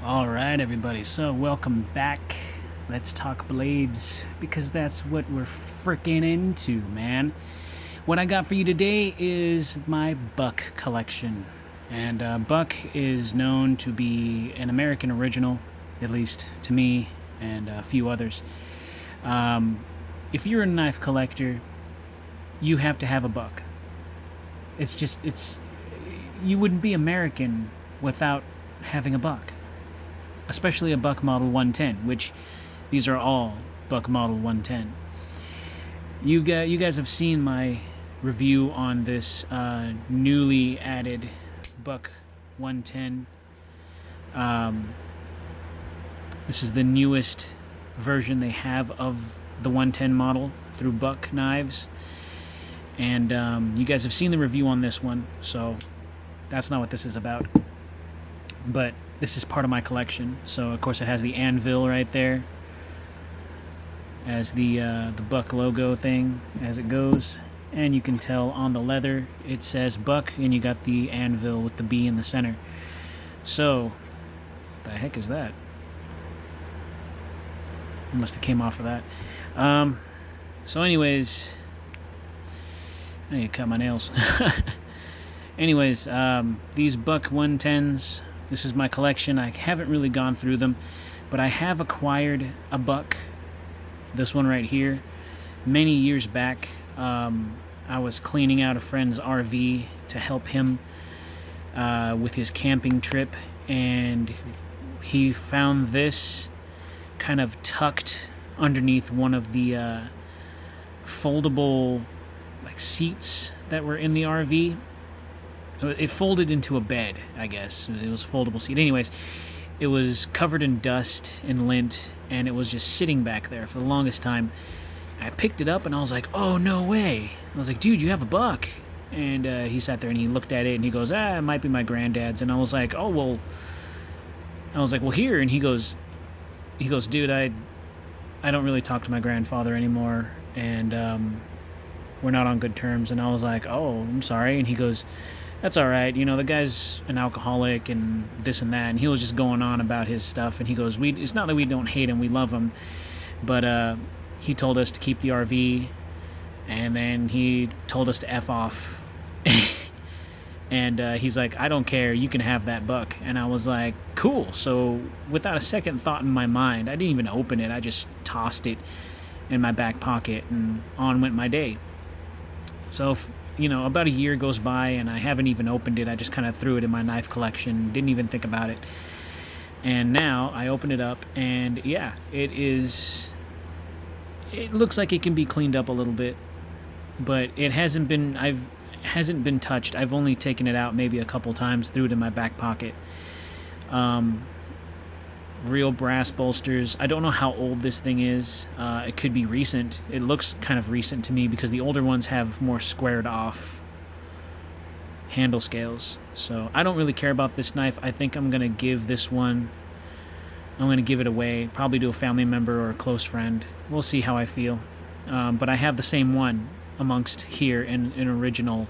Alright, everybody, so welcome back. Let's talk blades because that's what we're freaking into, man. What I got for you today is my Buck collection. And Buck is known to be an American original, at least to me and a few others. If you're a knife collector, you have to have a Buck. You wouldn't be American without having a Buck, especially a Buck Model 110, which these are all Buck Model 110. You guys have seen my review on this newly added Buck 110. This is the newest version they have of the 110 model through Buck Knives. And you guys have seen the review on this one, so that's not what this is about. But this is part of my collection. So of course it has the anvil right there as the Buck logo thing as it goes, and you can tell on the leather it says Buck, and you got the anvil with the B in the center. So the heck is that? It must have came off of that. So anyways, I need to cut my nails. Anyways, these Buck 110s, this is my collection. I haven't really gone through them, but I have acquired a Buck, this one right here, many years back. I was cleaning out a friend's RV to help him with his camping trip, and he found this kind of tucked underneath one of the foldable seats that were in the RV. It folded into a bed, I guess. It was a foldable seat. Anyways, it was covered in dust and lint, and it was just sitting back there for the longest time. I picked it up, and I was like, oh, no way. I was like, dude, you have a Buck. And he sat there, and he looked at it, and he goes, it might be my granddad's. And I was like, well, here. And he goes, dude, I don't really talk to my grandfather anymore, and we're not on good terms. And I was like, oh, I'm sorry. And he goes, that's all right. The guy's an alcoholic and this and that. And he was just going on about his stuff. And he goes, it's not that we don't hate him. We love him. But he told us to keep the RV. And then he told us to F off. And he's like, I don't care. You can have that Buck. And I was like, cool. So without a second thought in my mind, I didn't even open it. I just tossed it in my back pocket. And on went my day. So about a year goes by, and I haven't even opened it. I just kind of threw it in my knife collection, didn't even think about it. And now I open it up, and yeah, it looks like it can be cleaned up a little bit, but it hasn't been touched. I've only taken it out maybe a couple times, threw it in my back pocket. Real brass bolsters. I don't know how old this thing is. It could be recent. It looks kind of recent to me because the older ones have more squared off handle scales. So I don't really care about this knife. I think I'm going to give this one, I'm going to give it away, probably to a family member or a close friend. We'll see how I feel. But I have the same one amongst here in original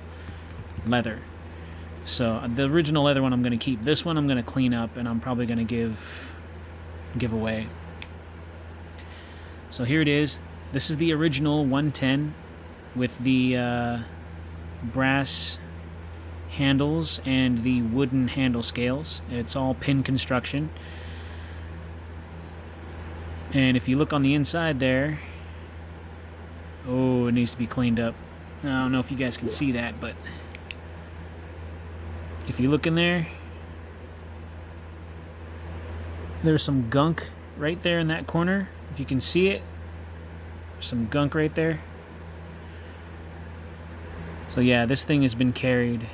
leather. So the original leather one I'm going to keep. This one I'm going to clean up, and I'm probably going to give away. So here it is. This is the original 110 with the brass handles and the wooden handle scales. It's all pin construction. And if you look on the inside there, it needs to be cleaned up. I don't know if you guys can see that, but if you look in there, there's some gunk right there in that corner. If you can see it, there's some gunk right there. So yeah, this thing has been carried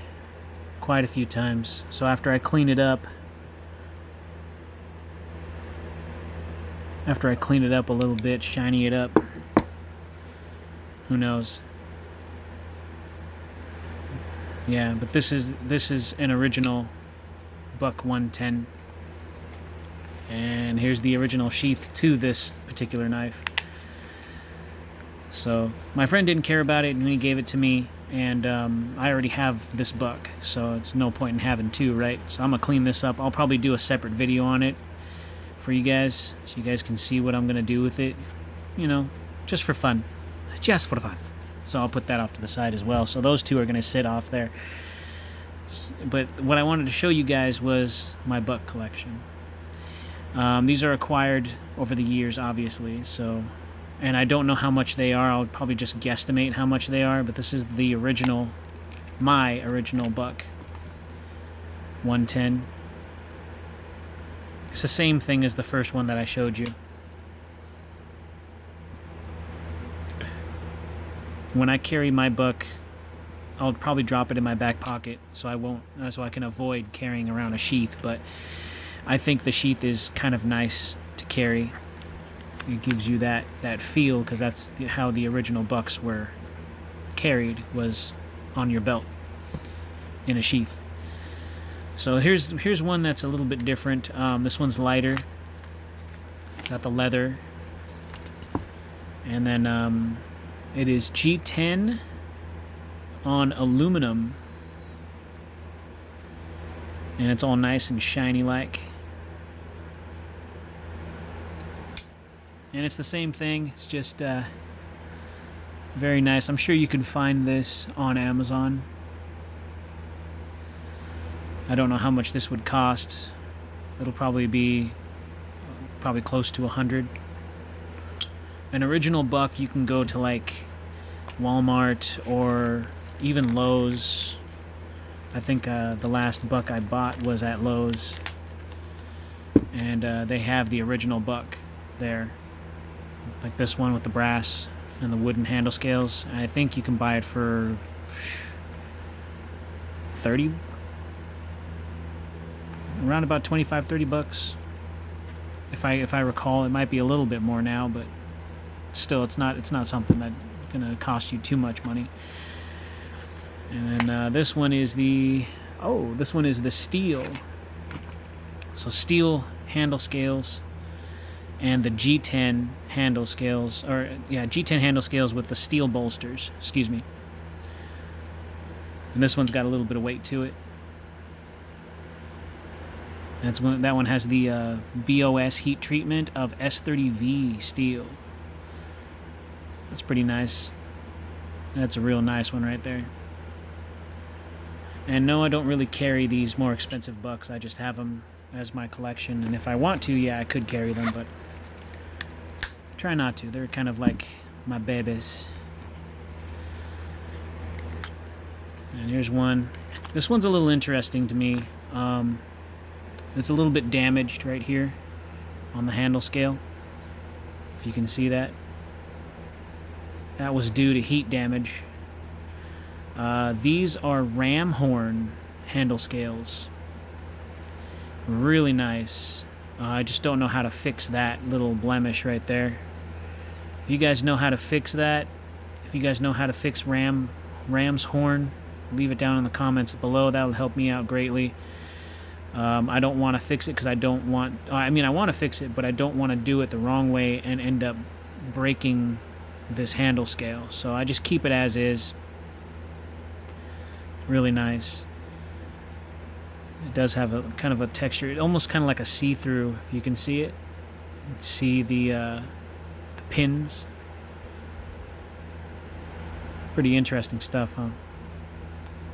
quite a few times. So after I clean it up a little bit, shiny it up, who knows? Yeah, but this is an original Buck 110. And here's the original sheath to this particular knife. So my friend didn't care about it, and he gave it to me, and I already have this buck, so it's no point in having two, right? So I'm gonna clean this up. I'll probably do a separate video on it for you guys, so you guys can see what I'm gonna do with it, you know, just for fun. Just for fun. So I'll put that off to the side as well. So those two are gonna sit off there. But what I wanted to show you guys was my buck collection. These are acquired over the years, obviously, so, and I don't know how much they are. I'll probably just guesstimate how much they are, but this is the original, my original buck, 110. It's the same thing as the first one that I showed you. When I carry my buck, I'll probably drop it in my back pocket, so I can avoid carrying around a sheath, but I think the sheath is kind of nice to carry. It gives you that feel, because that's how the original bucks were carried, was on your belt in a sheath. So here's one that's a little bit different. This one's lighter. Got the leather, and then it is G10 on aluminum, and it's all nice and shiny like. And it's the same thing, it's just very nice. I'm sure you can find this on Amazon. I don't know how much this would cost. It'll probably be close to 100. An original buck, you can go to like Walmart or even Lowe's. I think the last buck I bought was at Lowe's, and they have the original buck there, like this one with the brass and the wooden handle scales. And I think you can buy it for 30, around about 25-30 bucks, if I recall. It might be a little bit more now, but still, it's not something that's gonna cost you too much money. And then this one is the steel. So steel handle scales, and the G10 handle scales, G10 handle scales with the steel bolsters. Excuse me. And this one's got a little bit of weight to it. That one has the BOS heat treatment of S30V steel. That's pretty nice. That's a real nice one right there. And no, I don't really carry these more expensive bucks. I just have them as my collection. And if I want to, yeah, I could carry them, but I try not to. They're kind of like my babies. And here's one. This one's a little interesting to me. It's a little bit damaged right here on the handle scale, if you can see that. That was due to heat damage. These are ram horn handle scales. Really nice. I just don't know how to fix that little blemish right there. If you guys know how to fix that, if you guys know how to fix ram's horn, leave it down in the comments below. That'll help me out greatly. I don't want to fix it because I want to fix it, but I don't want to do it the wrong way and end up breaking this handle scale. So I just keep it as is. Really nice. It does have a kind of a texture, almost kind of like a see-through, if you can see it. See the pins. Pretty interesting stuff, huh?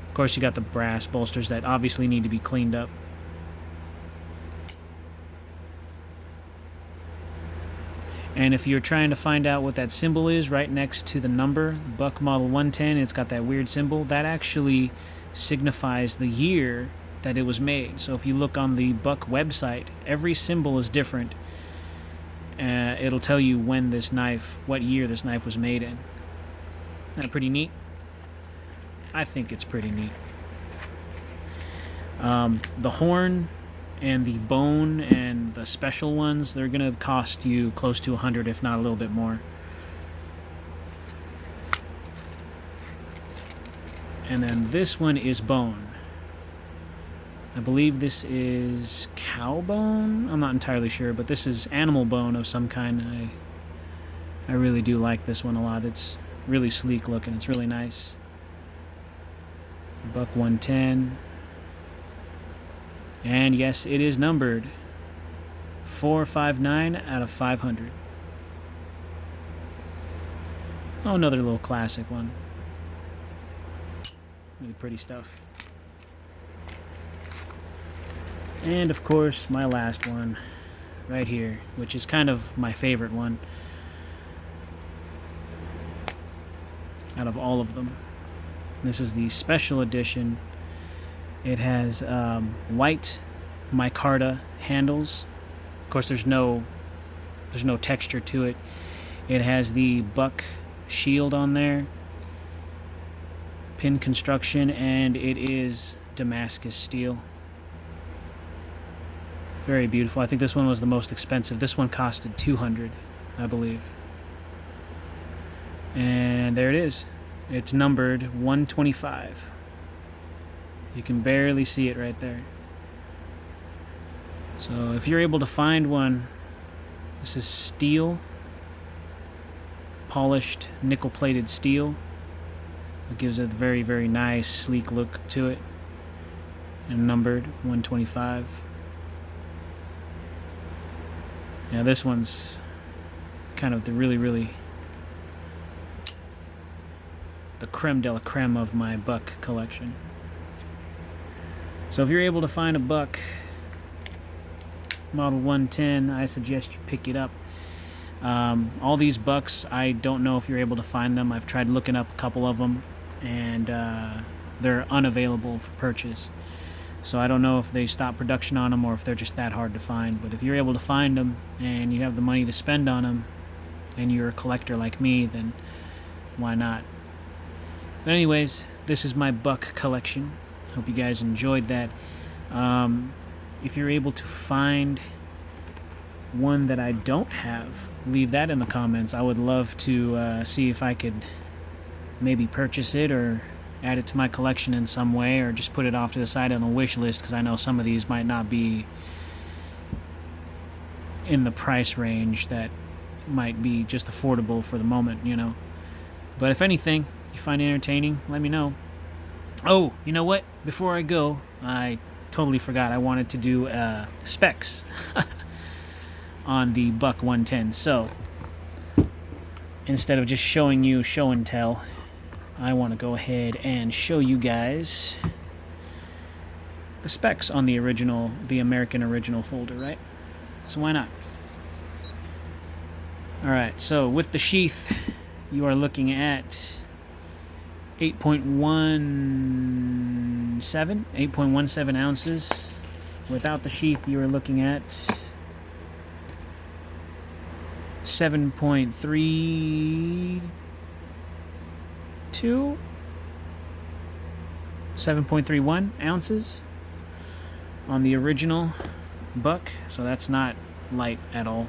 Of course, you got the brass bolsters that obviously need to be cleaned up. And if you're trying to find out what that symbol is right next to the number, Buck Model 110, it's got that weird symbol. That actually signifies the year that it was made. So if you look on the Buck website, every symbol is different. It'll tell you when what year this knife was made in. Isn't that pretty neat? I think it's pretty neat. The horn and the bone and the special ones, they're gonna cost you close to 100, if not a little bit more. And then this one is bone. I believe this is cow bone. I'm not entirely sure, but this is animal bone of some kind. I really do like this one a lot. It's really sleek looking. It's really nice. Buck 110. And yes, it is numbered 459 out of 500. Oh, another little classic one. Really pretty stuff. And of course, my last one right here, which is kind of my favorite one out of all of them. This is the special edition. It has white micarta handles. Of course, there's no texture to it. It has the buck shield on there, pin construction, and it is Damascus steel. Very beautiful. I think this one was the most expensive. This one costed $200, I believe. And there it is. It's numbered 125. You can barely see it right there. So if you're able to find one, this is steel, polished nickel-plated steel. It gives it a very, very nice, sleek look to it. And numbered 125. Yeah, this one's kind of the really the creme de la creme of my buck collection. So if you're able to find a buck model 110, I suggest you pick it up. All these bucks, I don't know if you're able to find them. I've tried looking up a couple of them, and they're unavailable for purchase. So I don't know if they stopped production on them or if they're just that hard to find. But if you're able to find them and you have the money to spend on them and you're a collector like me, then why not? But anyways, this is my buck collection. Hope you guys enjoyed that. If you're able to find one that I don't have, leave that in the comments. I would love to see if I could maybe purchase it or add it to my collection in some way, or just put it off to the side on a wish list, because I know some of these might not be in the price range that might be just affordable for the moment, you know. But if anything you find entertaining, let me know. Oh, you know what? Before I go, I totally forgot I wanted to do specs on the Buck 110. So instead of just showing you show and tell, I want to go ahead and show you guys the specs on the original, the American original folder, right? So why not? Alright, so with the sheath, you are looking at 8.17 ounces. Without the sheath, you are looking at 7.32, 7.31 ounces on the original buck, so that's not light at all.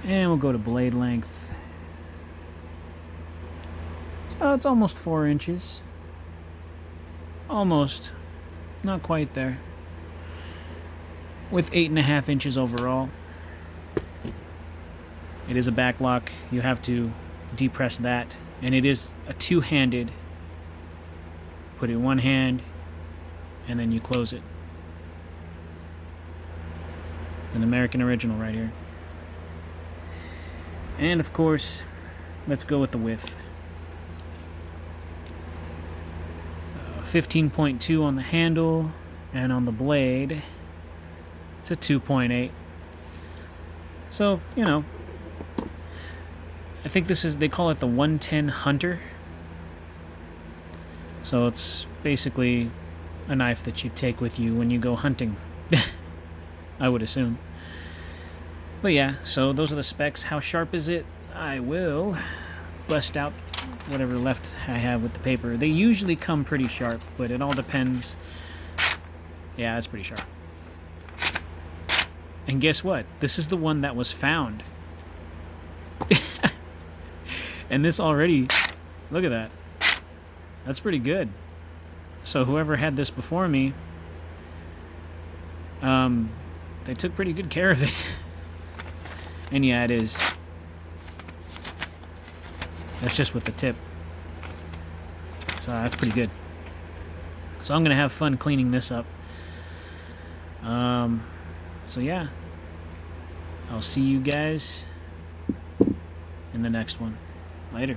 And we'll go to blade length. So it's almost 4 inches. Almost. Not quite there. With 8.5 inches overall. It is a back lock. You have to depress that. And it is a two-handed. Put it in one hand, and then you close it. An American original right here. And of course, let's go with the width. 15.2 on the handle, and on the blade, it's a 2.8. So, you know, I think this is, they call it the 110 Hunter. So it's basically a knife that you take with you when you go hunting, I would assume. But yeah, so those are the specs. How sharp is it? I will bust out whatever left I have with the paper. They usually come pretty sharp, but it all depends. Yeah, it's pretty sharp. And guess what? This is the one that was found. And this already, look at that. That's pretty good. So whoever had this before me, they took pretty good care of it. And yeah, it is. That's just with the tip. So that's pretty good. So I'm gonna have fun cleaning this up. So yeah, I'll see you guys in the next one. Later.